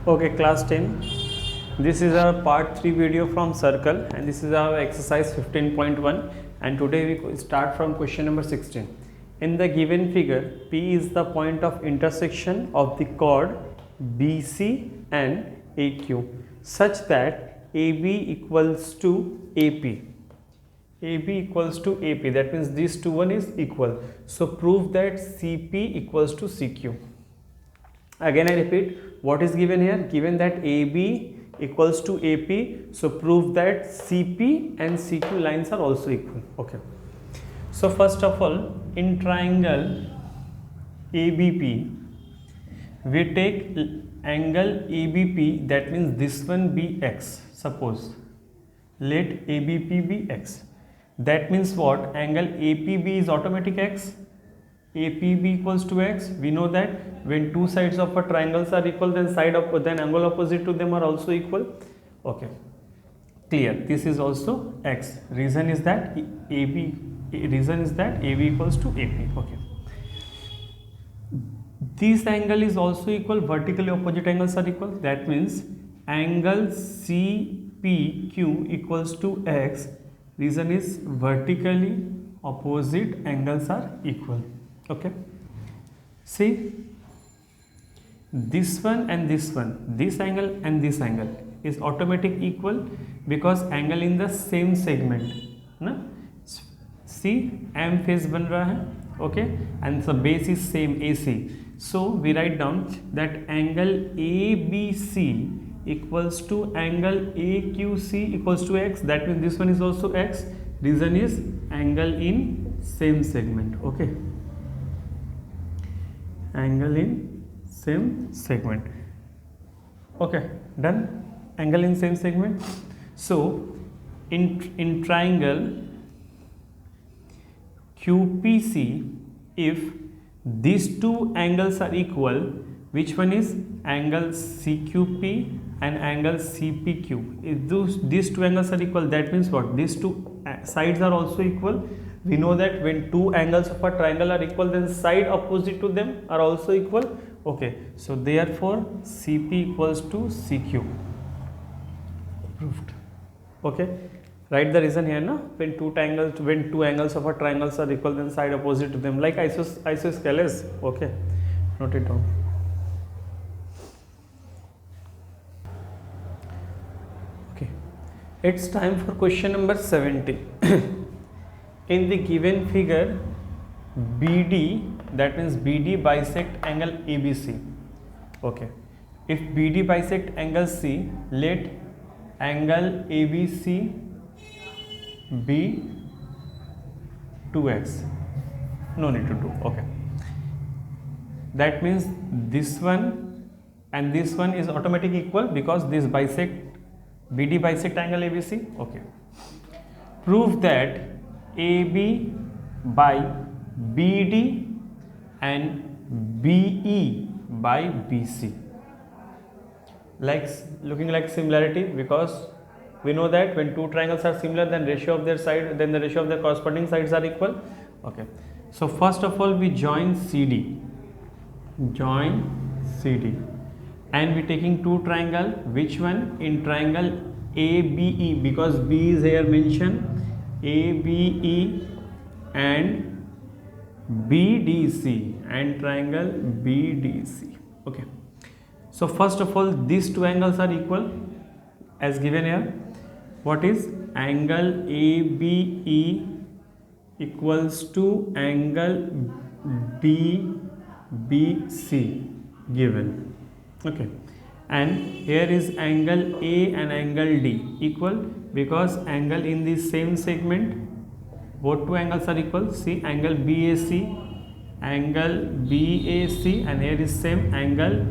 Okay, class 10. This is our part 3 video from circle and this is our exercise 15.1 and today we start from question number 16. In the given figure, P is the point of intersection of the chord BC and AQ such that AB equals to AP. AB equals to AP, that means these two one is equal. So prove that CP equals to CQ. Again I repeat, what is given here? Given that AB equals to AP, so prove that CP and CQ lines are also equal. Okay. So first of all, in triangle ABP, we take angle ABP, that means this one be X. Suppose let ABP be X. That means what? Angle APB is automatic X. APB equals to X. We know that when two sides of a triangles are equal, then angle opposite to them are also equal. Okay, clear. This is also X. Reason is that AB equals to AP. Okay. This angle is also equal. Vertically opposite angles are equal. That means angle CPQ equals to X. Reason is vertically opposite angles are equal. Okay, see this one and this one, this angle and this angle is automatic equal because angle in the same segment ना. See M phase बन रहा है. Okay, and the base is same AC. So we write down that angle ABC equals to angle AQC equals to X. That means this one is also X. Reason is angle in same segment. Okay, angle in same segment. Okay, done. Angle in same segment. So in triangle QPC, if these two angles are equal, which one is angle CQP and angle CPQ? If these two angles are equal, that means what? These two sides are also equal. We know that when two angles of a triangle are equal, then side opposite to them are also equal. Okay, so therefore CP equals to CQ. Proved. Okay, write the reason here now. When two angles of a triangles are equal, then side opposite to them, like isosceles. Okay, note it down. Okay, it's time for question number 70. In the given figure, BD, that means BD bisect angle ABC. Okay, if BD bisect angle C, let angle ABC be 2x. No need to do. Okay, that means this one and this one is automatic equal because this BD bisect angle ABC. Okay, prove that AB by BD and BE by BC, like looking like similarity, because we know that when two triangles are similar, then the ratio of their corresponding sides are equal. Okay, so first of all we join CD, and we taking two triangle. Which one? In triangle ABE, because B is here mentioned, ABE and BDC, and triangle BDC. Okay, so first of all these two angles are equal as given here. What is angle ABE equals to angle DBC given. Okay, and here is angle A and angle D equal because angle in the same segment, both two angles are equal. See angle BAC, and here is same angle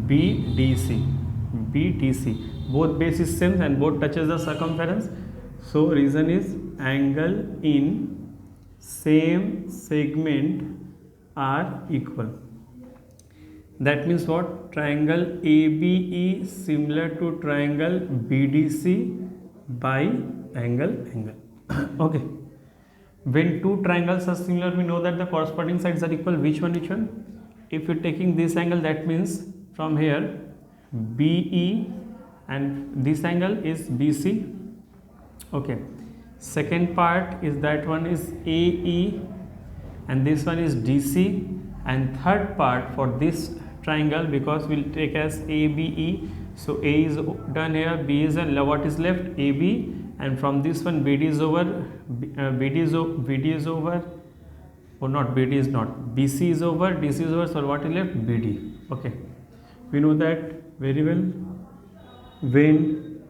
BDC, both base is same and both touches the circumference. So reason is angle in same segment are equal. That means what? Triangle ABE similar to triangle BDC by angle. Okay, when two triangles are similar, we know that the corresponding sides are equal. Which one? If you're taking this angle, that means from here BE, and this angle is BC. Okay, second part is that one is AE, and this one is DC, and third part for this triangle, because we'll take as ABE, so A is done here, B is done, what is left? AB, and from this one BD is over, BD is over, or not, BD is not, BC is over, DC is over, so what is left? BD. Okay, we know that very well. When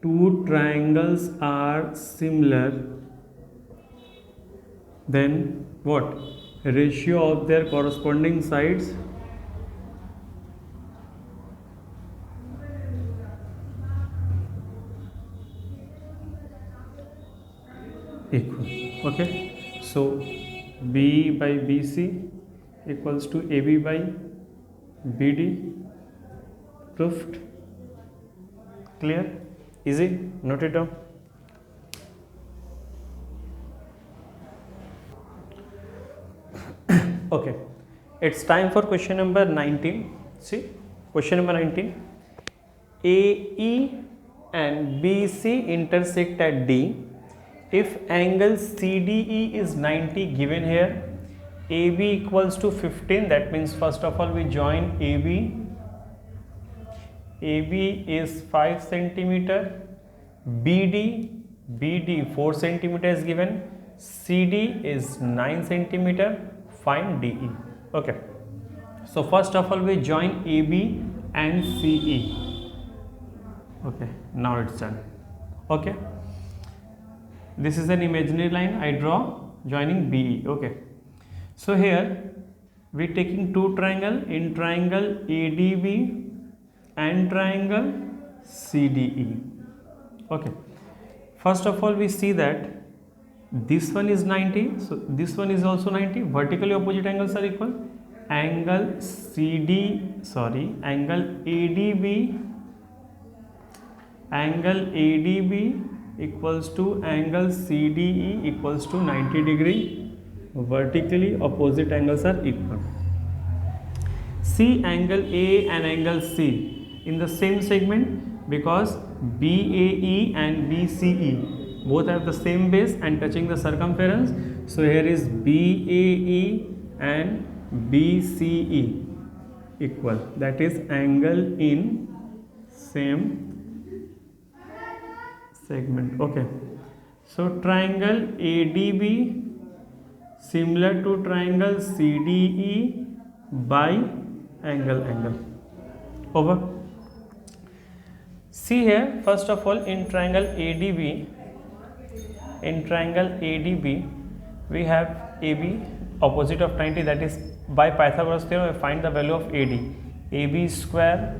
two triangles are similar, then what? Ratio of their corresponding sides equal. Okay, so B by BC equals to AB by BD. Proved. Clear? Easy? Note it down. Okay, it's time for question number 19. See, question number 19. AE and BC intersect at D. If angle CDE is 90 given here, AB equals to 15, that means first of all we join AB. AB is 5 centimeter, BD 4 centimeter is given, CD is 9 centimeter, find DE. Okay, so first of all we join AB and CE. Okay, now it's done. Okay, this is an imaginary line I draw joining BE. Okay, so here we taking two triangle, in triangle ADB and triangle CDE. Okay, first of all we see that this one is 90, so this one is also 90. Vertically opposite angles are equal. Angle ADB equals to angle CDE equals to 90 degree. Vertically opposite angles are equal. See angle A and angle C in the same segment, because BAE and BCE both have the same base and touching the circumference. So here is BAE and BCE equal, that is angle in same segment. Okay, so triangle ADB similar to triangle CDE by angle. Over. See here, first of all in triangle ADB we have AB opposite of 90, that is by Pythagoras theorem we find the value of AD. AB square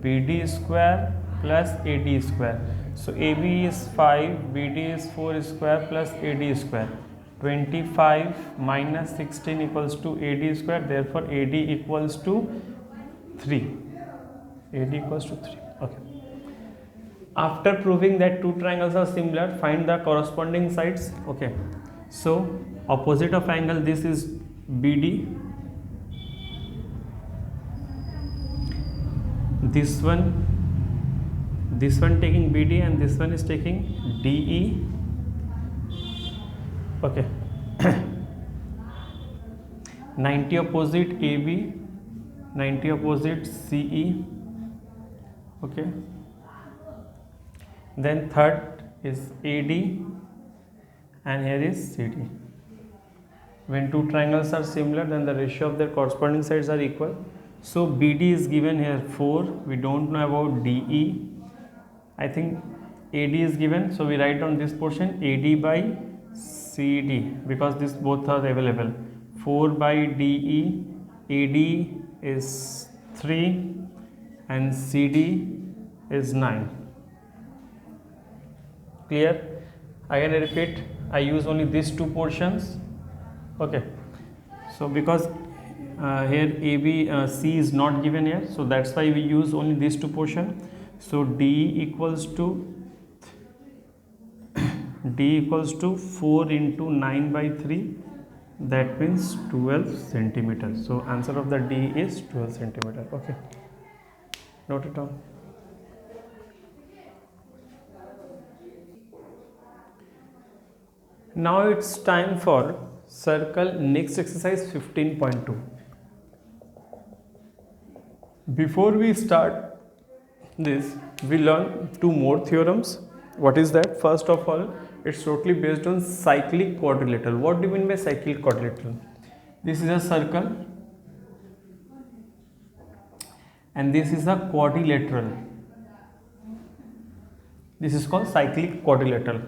BD square plus AD square. So AB is 5, BD is 4 square plus AD square. 25 minus 16 equals to AD square, therefore AD equals to 3. AD equals to 3. Okay. After proving that two triangles are similar, find the corresponding sides. Okay, so opposite of angle, this is BD, this one taking BD and this one is taking DE. Okay, 90 opposite AB, 90 opposite CE. Okay, then third is AD and here is CD. When two triangles are similar, then the ratio of their corresponding sides are equal. So BD is given here 4, we don't know about DE. I think AD is given, so we write on this portion AD by CD, because this both are available. 4 by DE, AD is 3 and CD is 9. Clear? Again I repeat, I use only these two portions. Okay, so because here C is not given here, so that's why we use only these two portions. So D equals to 4 into 9 by 3, that means 12 centimeters. So answer of the D is 12 centimeter. Okay. Note it down. Now it's time for circle next exercise 15.2. Before we start this, we learn two more theorems. What is that? First of all, it's totally based on cyclic quadrilateral. What do you mean by cyclic quadrilateral? This is a circle and this is a quadrilateral. This is called cyclic quadrilateral.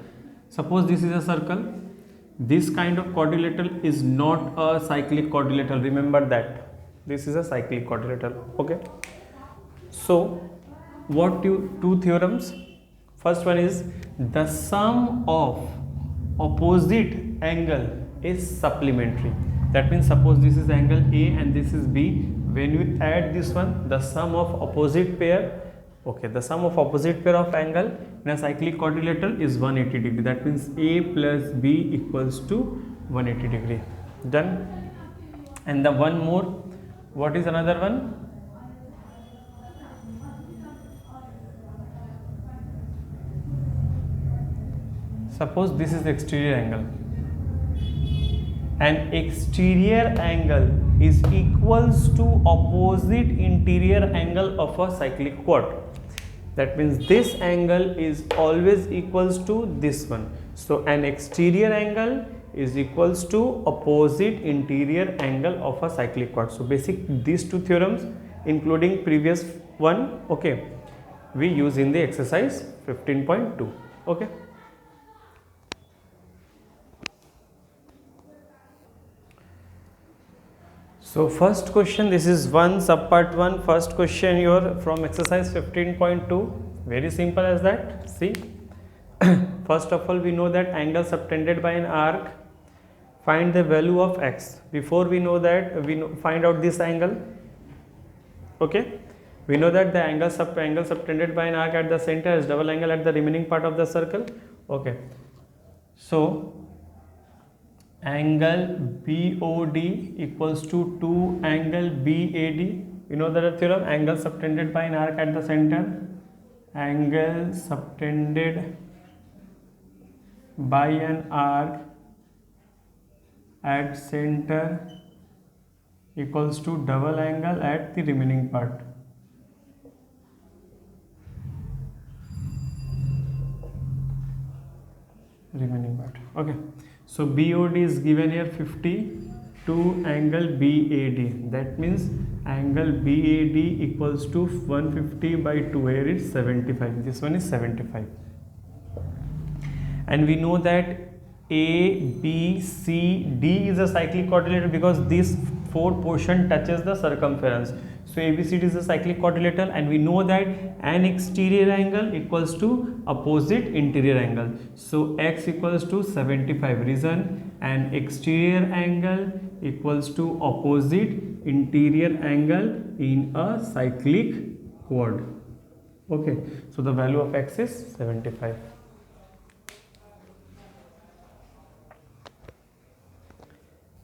Suppose this is a circle. This kind of quadrilateral is not a cyclic quadrilateral. Remember that. This is a cyclic quadrilateral. Okay. So, what two theorems? First one is the sum of opposite angle is supplementary. That means suppose this is angle A and this is B. When you add this one, the sum of opposite pair. Okay, the sum of opposite pair of angle in a cyclic quadrilateral is 180 degree. That means A plus B equals to 180 degree. Done. And the one more, what is another one? Suppose this is exterior angle. An exterior angle is equals to opposite interior angle of a cyclic quad. That means this angle is always equals to this one. So an exterior angle is equals to opposite interior angle of a cyclic quad. So basic these two theorems including previous one, okay, we use in the exercise 15.2. okay. So first question, this is one subpart 1, first question here from exercise 15.2, very simple as that. See, first of all we know that angle subtended by an arc, find the value of x. Before we know that, find out this angle, okay. We know that the angle subtended by an arc at the center is double angle at the remaining part of the circle, okay. So angle BOD equals to 2 angle BAD. You know that theorem, angle subtended by an arc at the center, angle subtended by an arc at center equals to double angle at the remaining part. Okay. So BOD is given here 50 to angle BAD. That means angle BAD equals to 150 by 2. Here is 75. This one is 75. And we know that A, B, C, D is a cyclic quadrilateral because this fourth portion touches the circumference. So ABCD is a cyclic quadrilateral, and we know that an exterior angle equals to opposite interior angle. So x equals to 75. Reason, an exterior angle equals to opposite interior angle in a cyclic quad. Okay, so the value of x is 75.